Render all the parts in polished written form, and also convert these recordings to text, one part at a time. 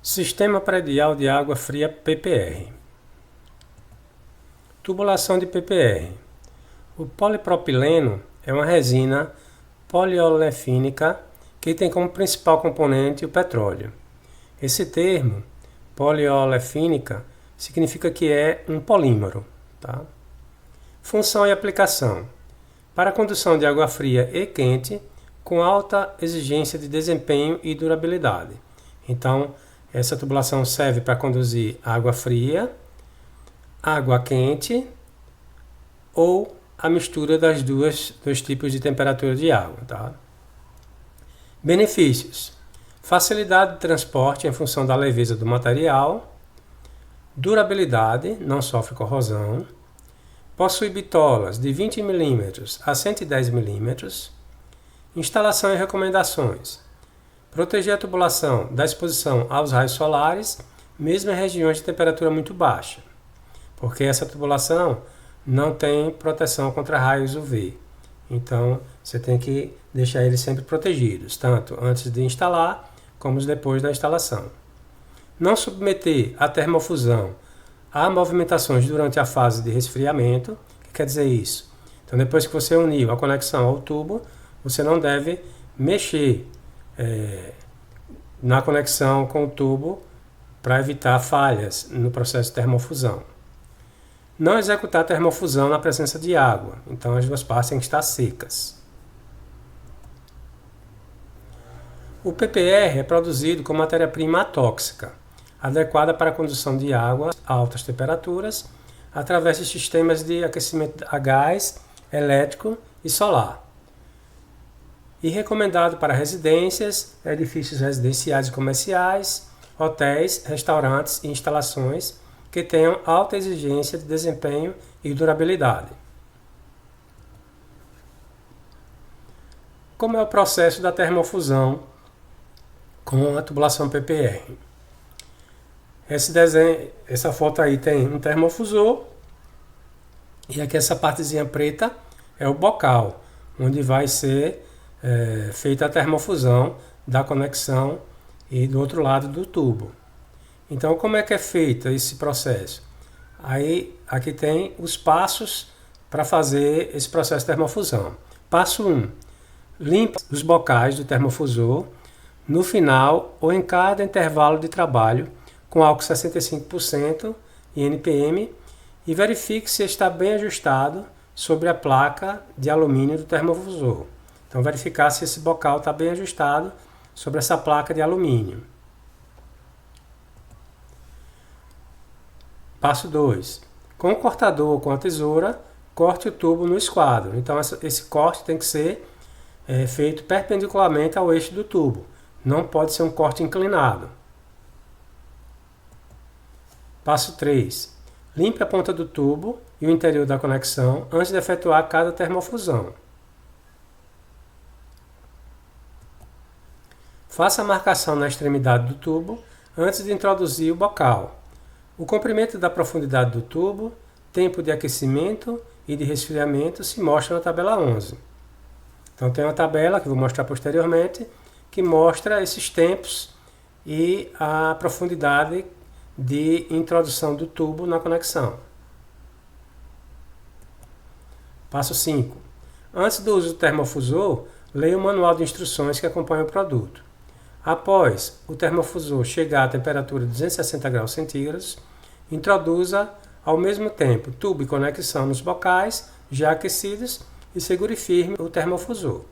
Sistema Predial de Água Fria PPR. Tubulação de PPR. O polipropileno é uma resina poliolefínica que tem como principal componente o petróleo. Esse termo, poliolefínica, significa que é um polímero. Tá? Função e aplicação. Para a condução de água fria e quente, com alta exigência de desempenho e durabilidade. Então, essa tubulação serve para conduzir água fria, água quente ou a mistura das dois tipos de temperatura de água. Tá? Benefícios: facilidade de transporte em função da leveza do material, durabilidade, não sofre corrosão, possui bitolas de 20 mm a 110 mm, instalação e recomendações: proteger a tubulação da exposição aos raios solares, mesmo em regiões de temperatura muito baixa, porque essa tubulação não tem proteção contra raios UV. Então, você tem que deixar eles sempre protegidos, tanto antes de instalar, como depois da instalação. Não submeter a termofusão a movimentações durante a fase de resfriamento. O que quer dizer isso? Então, depois que você uniu a conexão ao tubo, você não deve mexer na conexão com o tubo para evitar falhas no processo de termofusão. Não executar termofusão na presença de água, então as duas partes têm que estar secas. O PPR é produzido com matéria-prima atóxica, adequada para a condução de água a altas temperaturas, através de sistemas de aquecimento a gás, elétrico e solar. E recomendado para residências, edifícios residenciais e comerciais, hotéis, restaurantes e instalações que tenham alta exigência de desempenho e durabilidade. Como é o processo da termofusão com a tubulação PPR? Essa foto aí tem um termofusor e aqui essa partezinha preta é o bocal, onde vai ser feita a termofusão da conexão e do outro lado do tubo. Então, como é que é feito esse processo? Aí, aqui tem os passos para fazer esse processo de termofusão. Passo 1. Limpa os bocais do termofusor no final ou em cada intervalo de trabalho com álcool 65% e NPM e verifique se está bem ajustado sobre a placa de alumínio do termofusor. Então, verificar se esse bocal está bem ajustado sobre essa placa de alumínio. Passo 2. Com o cortador ou com a tesoura, corte o tubo no esquadro. Então, esse corte tem que ser feito perpendicularmente ao eixo do tubo. Não pode ser um corte inclinado. Passo 3. Limpe a ponta do tubo e o interior da conexão antes de efetuar cada termofusão. Faça a marcação na extremidade do tubo antes de introduzir o bocal. O comprimento da profundidade do tubo, tempo de aquecimento e de resfriamento se mostra na tabela 11. Então tem uma tabela que eu vou mostrar posteriormente que mostra esses tempos e a profundidade de introdução do tubo na conexão. Passo 5. Antes do uso do termofusor, leia o manual de instruções que acompanha o produto. Após o termofusor chegar à temperatura de 260 graus centígrados, introduza ao mesmo tempo tubo e conexão nos bocais já aquecidos e segure firme o termofusor.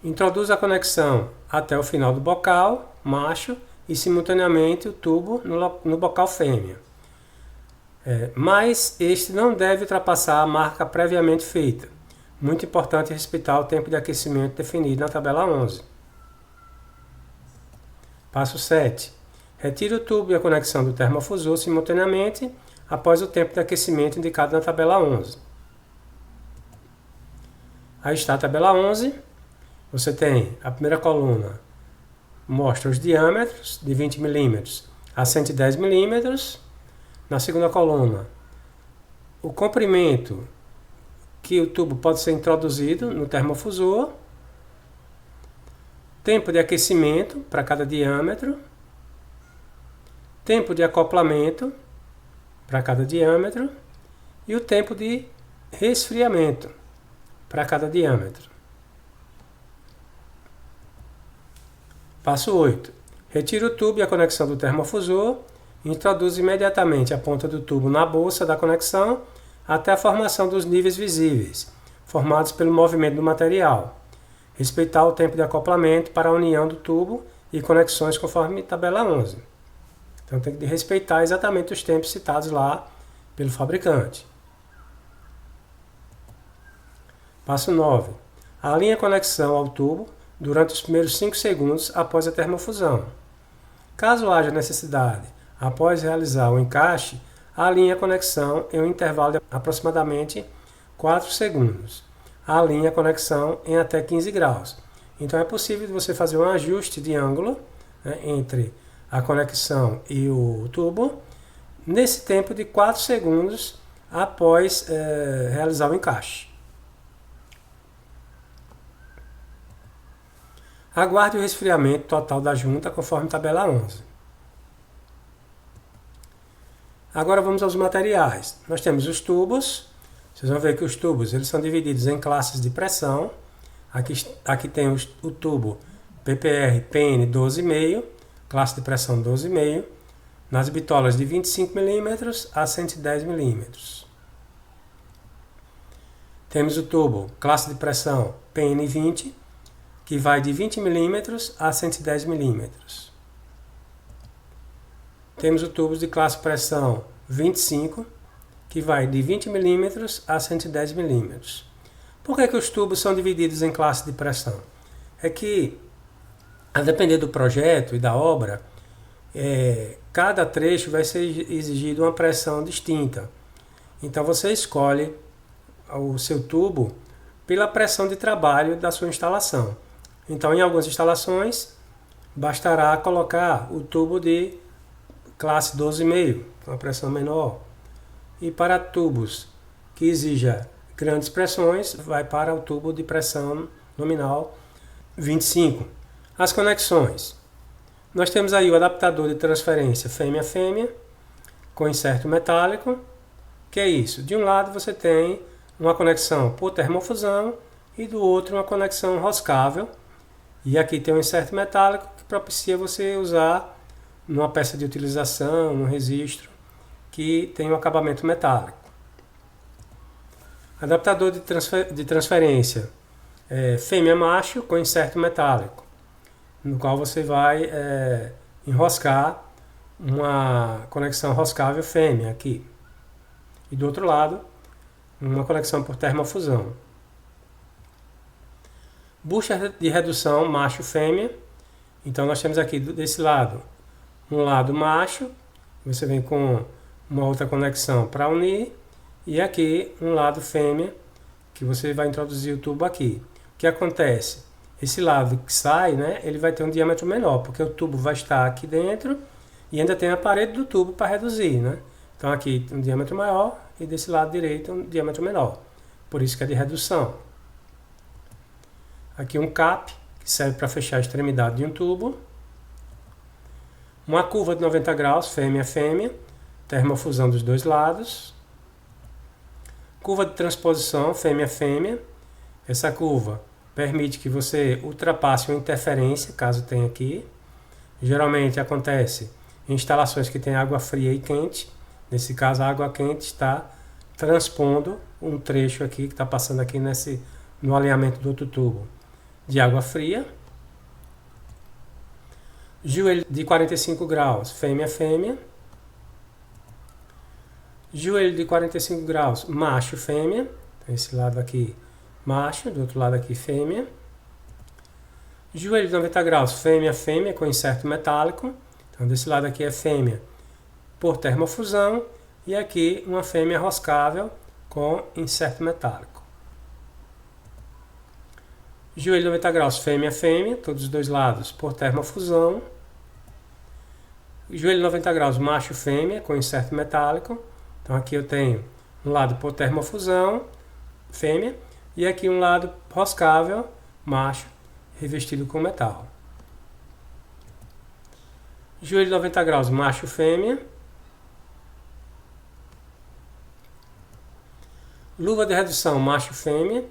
Introduza a conexão até o final do bocal macho e simultaneamente o tubo no bocal fêmea. Mas este não deve ultrapassar a marca previamente feita. Muito importante respeitar o tempo de aquecimento definido na tabela 11. Passo 7. Retire o tubo e a conexão do termofusor simultaneamente após o tempo de aquecimento indicado na tabela 11. Aí está a tabela 11. Você tem a primeira coluna, mostra os diâmetros de 20 mm a 110 mm. Na segunda coluna, o comprimento que o tubo pode ser introduzido no termofusor. tempo de aquecimento para cada diâmetro, tempo de acoplamento para cada diâmetro e o tempo de resfriamento para cada diâmetro. Passo 8. Retire o tubo e a conexão do termofusor e introduz imediatamente a ponta do tubo na bolsa da conexão até a formação dos níveis visíveis, formados pelo movimento do material. Respeitar o tempo de acoplamento para a união do tubo e conexões conforme tabela 11. Então tem que respeitar exatamente os tempos citados lá pelo fabricante. Passo 9. Alinhe a conexão ao tubo durante os primeiros 5 segundos após a termofusão. Caso haja necessidade, após realizar o encaixe, alinhe a conexão em um intervalo de aproximadamente 4 segundos. Alinhe a conexão em até 15 graus. Então é possível você fazer um ajuste de ângulo, né, entre a conexão e o tubo nesse tempo de 4 segundos após realizar o encaixe. Aguarde o resfriamento total da junta conforme tabela 11. Agora vamos aos materiais. Nós temos os tubos. Vocês vão ver que os tubos eles são divididos em classes de pressão. Aqui tem o tubo PPR PN 12,5, classe de pressão 12,5, nas bitolas de 25 mm a 110 mm. Temos o tubo classe de pressão PN 20, que vai de 20 mm a 110 mm. Temos o tubo de classe pressão 25, que vai de 20 mm a 110 mm. Por que os tubos são divididos em classe de pressão? É que, a depender do projeto e da obra, cada trecho vai ser exigido uma pressão distinta. Então você escolhe o seu tubo pela pressão de trabalho da sua instalação. Então, em algumas instalações, bastará colocar o tubo de classe 12,5, uma pressão menor. E para tubos que exija grandes pressões, vai para o tubo de pressão nominal 25. As conexões. Nós temos aí o adaptador de transferência fêmea-fêmea, com inserto metálico. Que é isso? De um lado você tem uma conexão por termofusão e do outro uma conexão roscável. E aqui tem um inserto metálico que propicia você usar numa peça de utilização, num registro, que tem um acabamento metálico. Adaptador de transferência fêmea-macho com inserto metálico, no qual você vai enroscar uma conexão roscável fêmea aqui. E do outro lado, uma conexão por termofusão. Bucha de redução macho-fêmea. Então nós temos aqui desse lado, um lado macho, você vem com uma outra conexão para unir, e aqui um lado fêmea, que você vai introduzir o tubo aqui. O que acontece? Esse lado que sai, né, ele vai ter um diâmetro menor, porque o tubo vai estar aqui dentro e ainda tem a parede do tubo para reduzir, né? Então aqui um diâmetro maior e desse lado direito um diâmetro menor. Por isso que é de redução. Aqui um cap, que serve para fechar a extremidade de um tubo. Uma curva de 90 graus, fêmea-fêmea, termofusão dos dois lados. Curva de transposição, fêmea-fêmea. Essa curva permite que você ultrapasse uma interferência, caso tenha aqui. Geralmente acontece em instalações que tem água fria e quente. Nesse caso, a água quente está transpondo um trecho aqui, que está passando aqui no alinhamento do outro tubo, de água fria. Joelho de 45 graus, fêmea-fêmea. Joelho de 45 graus, macho-fêmea. Esse lado aqui, macho, do outro lado aqui, fêmea. Joelho de 90 graus, fêmea-fêmea, com inserto metálico. Então, desse lado aqui é fêmea por termofusão. E aqui uma fêmea roscável com inserto metálico. Joelho de 90 graus, fêmea-fêmea, todos os dois lados por termofusão. Joelho de 90 graus, macho-fêmea, com inserto metálico. Então aqui eu tenho um lado por termofusão, fêmea, e aqui um lado roscável, macho, revestido com metal. Joelho de 90 graus, macho fêmea. Luva de redução, macho fêmea.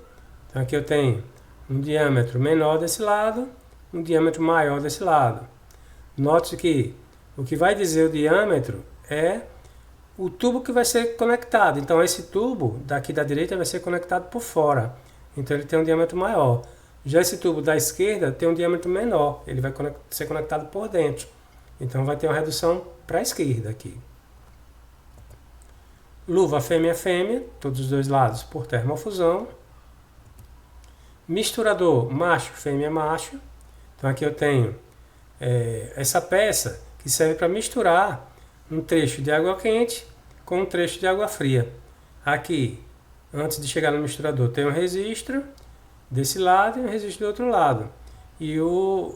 Então aqui eu tenho um diâmetro menor desse lado, um diâmetro maior desse lado. Note que o que vai dizer o diâmetro é o tubo que vai ser conectado. Então esse tubo daqui da direita vai ser conectado por fora. Então ele tem um diâmetro maior. Já esse tubo da esquerda tem um diâmetro menor. Ele vai ser conectado por dentro. Então vai ter uma redução para a esquerda aqui. Luva fêmea-fêmea, todos os dois lados por termofusão. Misturador macho, fêmea, macho. Então aqui eu tenho essa peça que serve para misturar um trecho de água quente com um trecho de água fria. Aqui, antes de chegar no misturador, tem um registro desse lado e um registro do outro lado. E o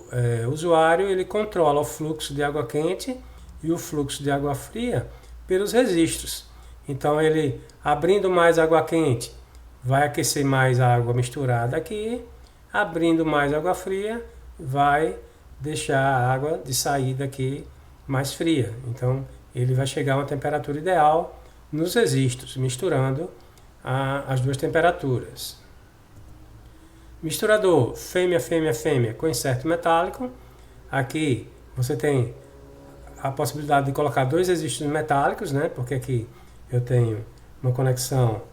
usuário ele controla o fluxo de água quente e o fluxo de água fria pelos registros. Então ele abrindo mais água quente vai aquecer mais a água misturada aqui, abrindo mais água fria vai deixar a água de saída aqui mais fria. Então ele vai chegar a uma temperatura ideal nos registros, misturando as duas temperaturas. Misturador fêmea, fêmea, fêmea com inserto metálico. Aqui você tem a possibilidade de colocar dois registros metálicos, né? Porque aqui eu tenho uma conexão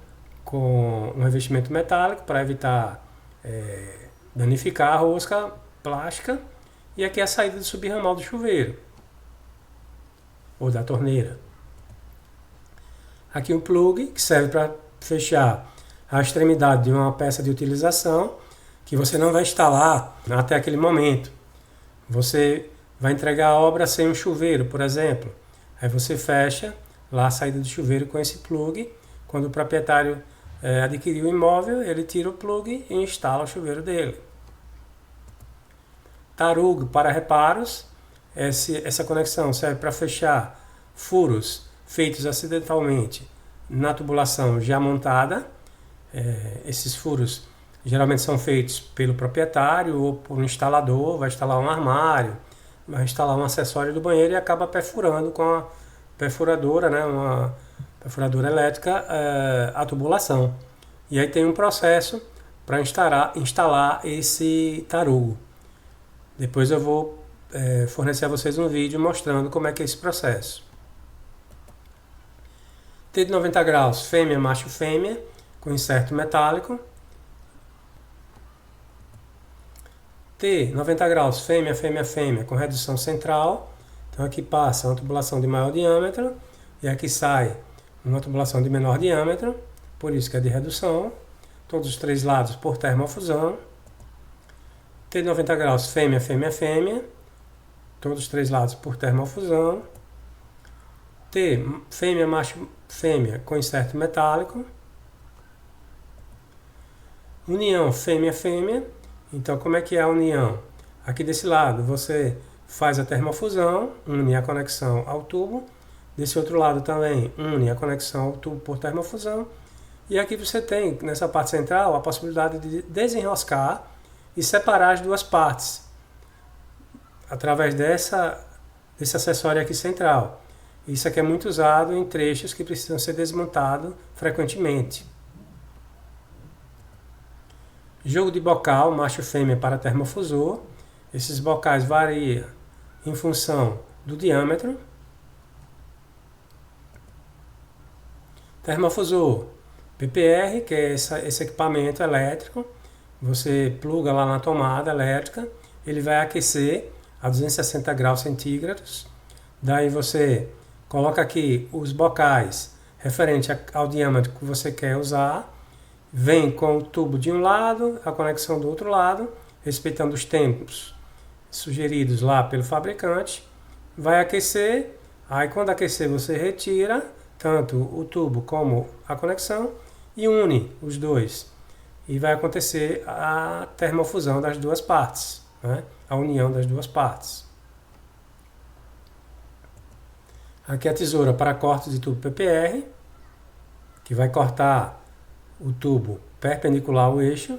com um revestimento metálico para evitar danificar a rosca plástica. E aqui é a saída do subramal do chuveiro ou da torneira. Aqui um plug que serve para fechar a extremidade de uma peça de utilização que você não vai instalar até aquele momento. Você vai entregar a obra sem um chuveiro, por exemplo. Aí você fecha lá a saída do chuveiro com esse plug. Quando o proprietário adquirir o imóvel, ele tira o plug e instala o chuveiro dele. Tarugo para reparos. Essa conexão serve para fechar furos feitos acidentalmente na tubulação já montada. Esses furos geralmente são feitos pelo proprietário ou por um instalador, vai instalar um armário, vai instalar um acessório do banheiro e acaba perfurando com a perfuradora, né, uma perfuradora elétrica, a tubulação. E aí tem um processo para instalar esse tarugo. Depois eu vou fornecer a vocês um vídeo mostrando como é que é esse processo. T de 90 graus, fêmea, macho, fêmea, com inserto metálico. T, 90 graus, fêmea, fêmea, fêmea, com redução central. Então aqui passa uma tubulação de maior diâmetro e aqui sai uma tubulação de menor diâmetro, por isso que é de redução. Todos os três lados por termofusão. T de 90 graus, fêmea, fêmea, fêmea, todos os três lados por termofusão. T, fêmea, macho, fêmea, com inserto metálico. União fêmea, fêmea. Então como é que é a união? Aqui desse lado você faz a termofusão, une a conexão ao tubo. Desse outro lado também une a conexão ao tubo por termofusão. E aqui você tem, nessa parte central, a possibilidade de desenroscar e separar as duas partes através desse acessório aqui central. Isso aqui é muito usado em trechos que precisam ser desmontados frequentemente. Jogo de bocal, macho e fêmea para termofusor. Esses bocais variam em função do diâmetro. Termofusor PPR, que é esse equipamento elétrico. Você pluga lá na tomada elétrica, ele vai aquecer a 260 graus centígrados. Daí você coloca aqui os bocais referente ao diâmetro que você quer usar. Vem com o tubo de um lado, a conexão do outro lado, respeitando os tempos sugeridos lá pelo fabricante. Vai aquecer, aí quando aquecer você retira tanto o tubo como a conexão e une os dois. E vai acontecer a termofusão das duas partes, né? A união das duas partes. Aqui a tesoura para corte de tubo PPR, que vai cortar o tubo perpendicular ao eixo.